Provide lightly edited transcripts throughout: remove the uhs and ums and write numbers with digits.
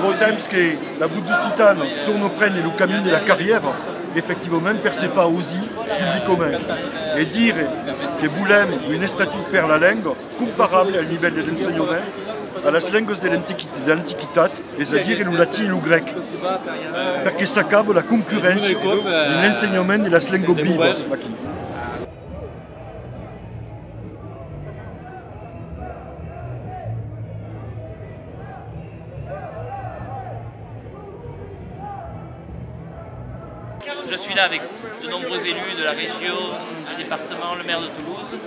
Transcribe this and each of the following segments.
Rotemskie, la Buddhistitane, Tournopren et le Camino de la carrière, effectivement, percefa aussi publiquement. Et dire que Boulem une statut per la langue comparable au niveau de l'enseignement à las langues de l'Antiquité, c'est-à-dire le latin et le grec. Parce que ça cabe la concurrence de l'enseignement de las langues vivas. Je suis là avec de nombreux élus de la région, du département, le maire de Toulouse,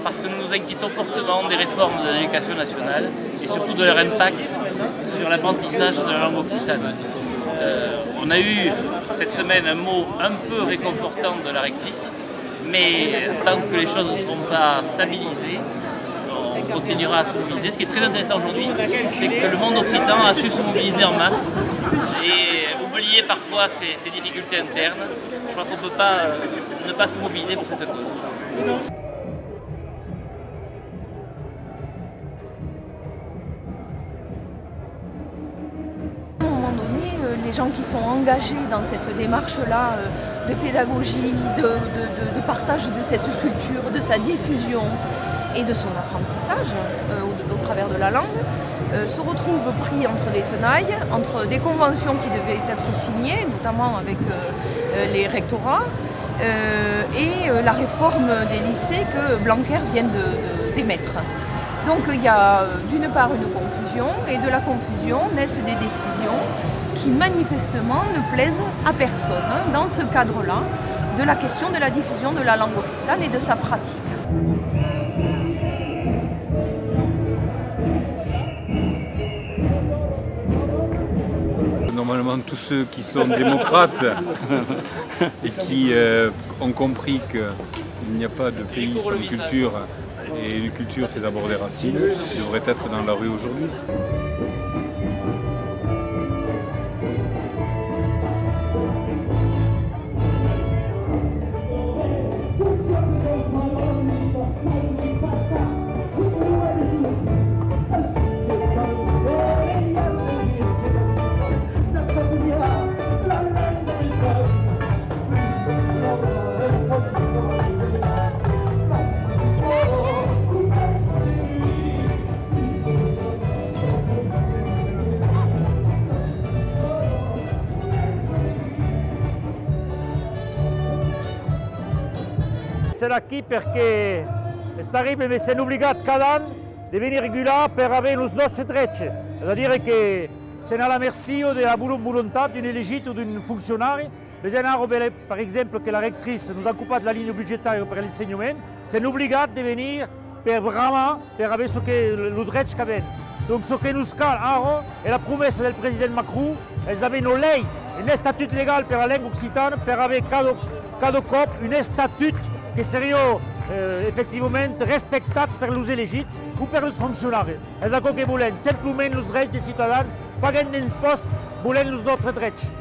parce que nous nous inquiétons fortement des réformes de l'éducation nationale et surtout de leur impact sur l'apprentissage de la langue occitane. On a eu cette semaine un mot un peu réconfortant de la rectrice, mais tant que les choses ne seront pas stabilisées, on continuera à se mobiliser. Ce qui est très intéressant aujourd'hui, c'est que le monde occitan a su se mobiliser en masse et oublier parfois ses difficultés internes. Je crois qu'on ne peut pas ne pas se mobiliser pour cette cause. À un moment donné, les gens qui sont engagés dans cette démarche-là de pédagogie, de partage de cette culture, de sa diffusion et de son apprentissage au travers de la langue, se retrouvent pris entre des tenailles, entre des conventions qui devaient être signées, notamment avec les rectorats, et la réforme des lycées que Blanquer vient d'émettre. Donc il y a d'une part une confusion, et de la confusion naissent des décisions qui manifestement ne plaisent à personne dans ce cadre-là de la question de la diffusion de la langue occitane et de sa pratique. Normalement, tous ceux qui sont démocrates et qui ont compris qu'il n'y a pas de pays sans culture, et la culture c'est d'abord des racines, devraient être dans la rue aujourd'hui. Essere qui perché staremo essendo obbligati cada anno di venire regolati per avere i nostri diritti. Vuol dire che se non la merci della volontà di un elegito o di un funzionario, bisogna per esempio che la rectrice nous occupa della linea budgetaria per l'insegnamento, siamo obbligati di venire per vraiment per avere ce che lo diritto che abbiamo. Donc ce che nous cal è la promessa del presidente Macron, elles avevano lei un statut legal per la lingua occitana per avere cada cop un statut che seria effettivamente rispettato per gli elegiti o per i funzionari. È quello che vogliono, semplicemente i diritti dei cittadini, pagando imposti, vogliono i nostri diritti.